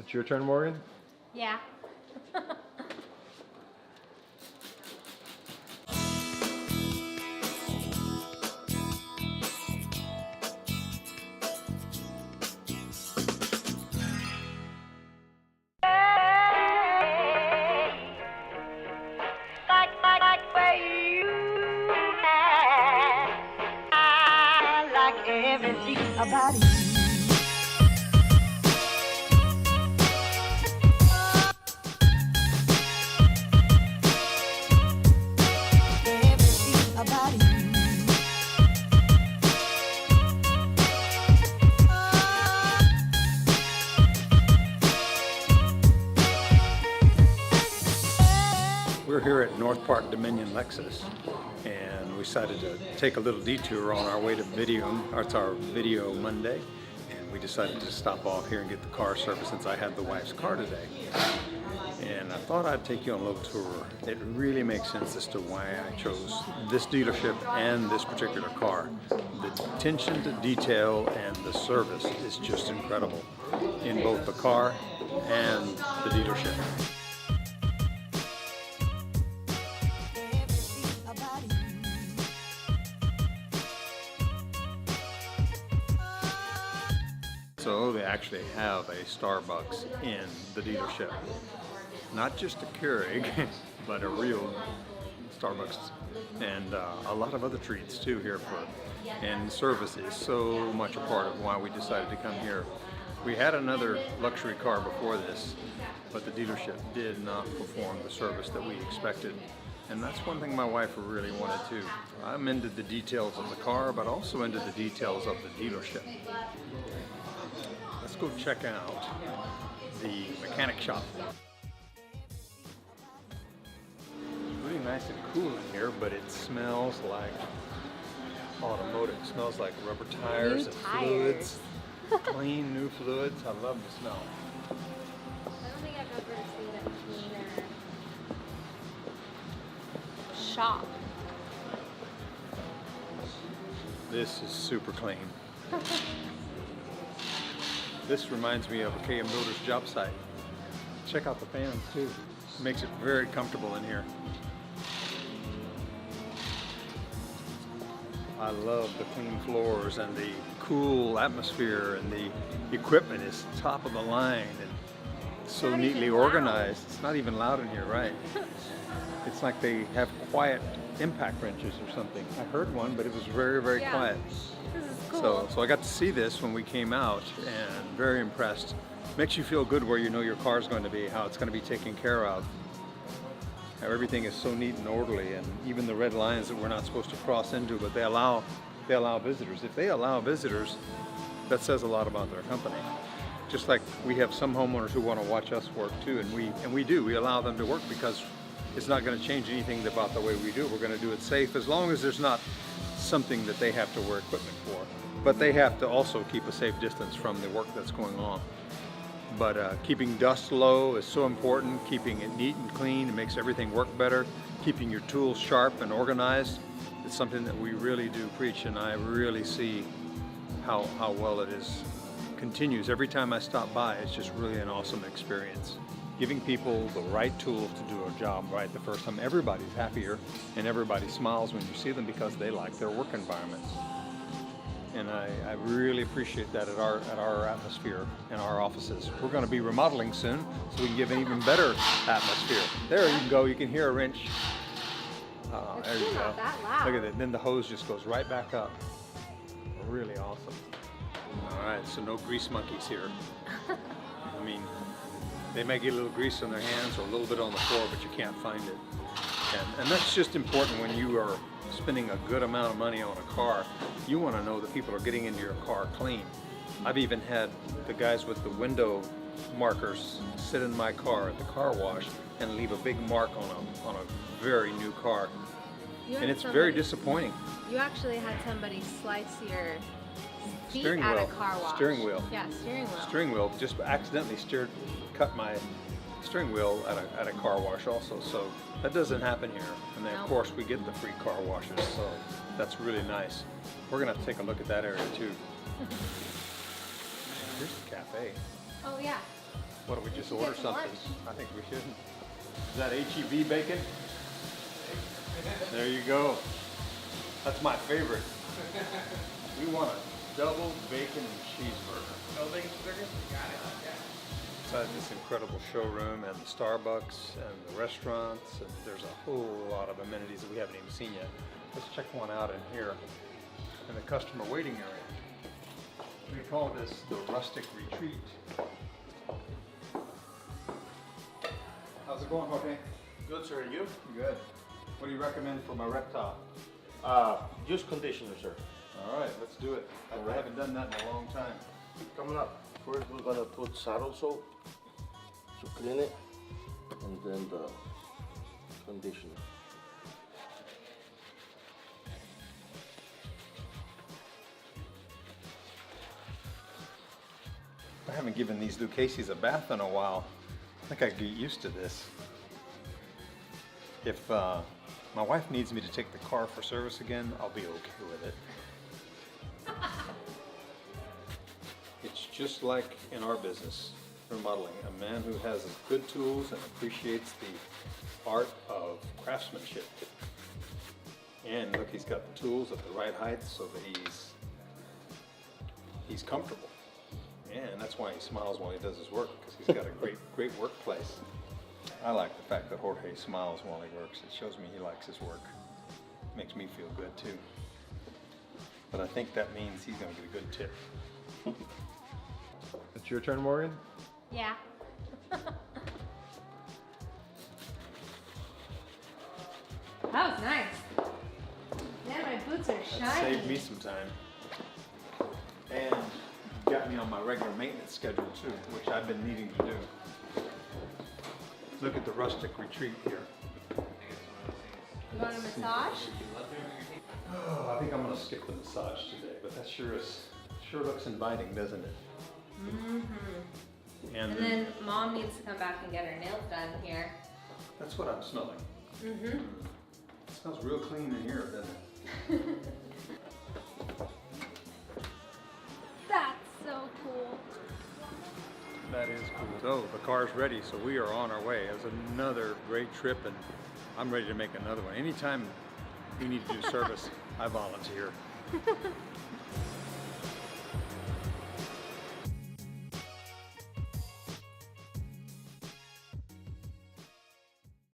It's your turn, Morgan? Yeah. Everything about you. Everything about you. We're here at North Park Lexus, and we decided to take a little detour on our way to Video. It's our Video Monday, and we decided to stop off here and get the car serviced since I had the wife's car today. And I thought I'd take you on a little tour. It really makes sense as to why I chose this dealership and this particular car. The attention to detail and the service is just incredible in both the car and the dealership. So they actually have a Starbucks in the dealership. Not just a Keurig, but a real Starbucks. And a lot of other treats too here for, and service is so much a part of why we decided to come here. We had another luxury car before this, but the dealership did not perform the service that we expected. And that's one thing my wife really wanted too. I'm into the details of the car, but also into the details of the dealership. Let's go check out the mechanic shop. It's really nice and cool in here, but it smells like automotive. It smells like rubber tires and fluids. Clean new fluids. I love the smell. I don't think I've ever seen a cleaner shop. This is super clean. This reminds me of a KM Builder's job site. Check out the fans too. It makes it very comfortable in here. I love the clean floors and the cool atmosphere, and the equipment is top of the line and so neatly organized. It's not even loud in here, right? It's like they have quiet impact wrenches or something. I heard one, but it was very, very quiet. This is cool. So I got to see this when we came out, and very impressed. Makes you feel good where you know your car is going to be, how it's going to be taken care of. How everything is so neat and orderly, and even the red lines that we're not supposed to cross into, but they allow visitors. If they allow visitors, that says a lot about their company. Just like we have some homeowners who want to watch us work too, and we do. We allow them to work because it's not going to change anything about the way we do it. We're going to do it safe as long as there's not something that they have to wear equipment for. But they have to also keep a safe distance from the work that's going on. But keeping dust low is so important. Keeping it neat and clean, it makes everything work better. Keeping your tools sharp and organized, it's something that we really do preach, and I really see how well it is. Continues every time I stop by. It's just really an awesome experience. Giving people the right tools to do a job right the first time. Everybody's happier and everybody smiles when you see them because they like their work environment. And I really appreciate that at our atmosphere in our offices. We're going to be remodeling soon, so we can give an even better atmosphere. There you go. You can hear a wrench. There you go. Look at it. Then the hose just goes right back up. Really awesome. All right, so no grease monkeys here. I mean, they may get a little grease on their hands or a little bit on the floor, but you can't find it. And that's just important when you are spending a good amount of money on a car. You want to know that people are getting into your car clean. I've even had the guys with the window markers sit in my car at the car wash and leave a big mark on a very new car. And it's very disappointing. You actually had somebody slice your feet Steering at wheel. a car wash. Steering wheel. Yeah, steering wheel. Steering wheel just accidentally cut my steering wheel at a car wash also. So that doesn't happen here. And then of course we get the free car washes, so that's really nice. We're gonna have to take a look at that area too. Here's the cafe. Oh yeah. What do we just order Get some something? lunch. I think we should. Is that HEB bacon? There you go. That's my favorite. We want a double bacon and cheeseburger. Double bacon cheeseburger? Got it. Yeah. Inside this incredible showroom and the Starbucks and the restaurants, and there's a whole lot of amenities that we haven't even seen yet. Let's check one out in here in the customer waiting area. We call this the rustic retreat. How's it going, Jorge? Good, sir. You? Good. What do you recommend for my reptile? Juice conditioner, sir. All right, let's do it. I haven't done that in a long time. Coming up. First, we're gonna put saddle soap to clean it, and then the conditioner. I haven't given these Lucchese's a bath in a while. I think I could get used to this. If my wife needs me to take the car for service again, I'll be okay with it. It's just like in our business, remodeling. A man who has good tools and appreciates the art of craftsmanship. And look, he's got the tools at the right height so that he's comfortable. And that's why he smiles while he does his work, because he's got a great workplace. I like the fact that Jorge smiles while he works. It shows me he likes his work. Makes me feel good too. But I think that means he's gonna get a good tip. It's your turn, Morgan? Yeah. That was nice. Man, my boots are That shiny. saved me some time. And got me on my regular maintenance schedule too, which I've been needing to do. Look at the rustic retreat here. You want a massage? Oh, I think I'm gonna skip the massage today, but that sure looks inviting, doesn't it? Mm-hmm. And And then Mom needs to come back and get her nails done here. that's what I'm smelling. Mm-hmm. It smells real clean in here, doesn't it? That's so cool. That is cool. So the car's ready, so we are on our way. It was another great trip, and I'm ready to make another one. Anytime we need to do service, I volunteer.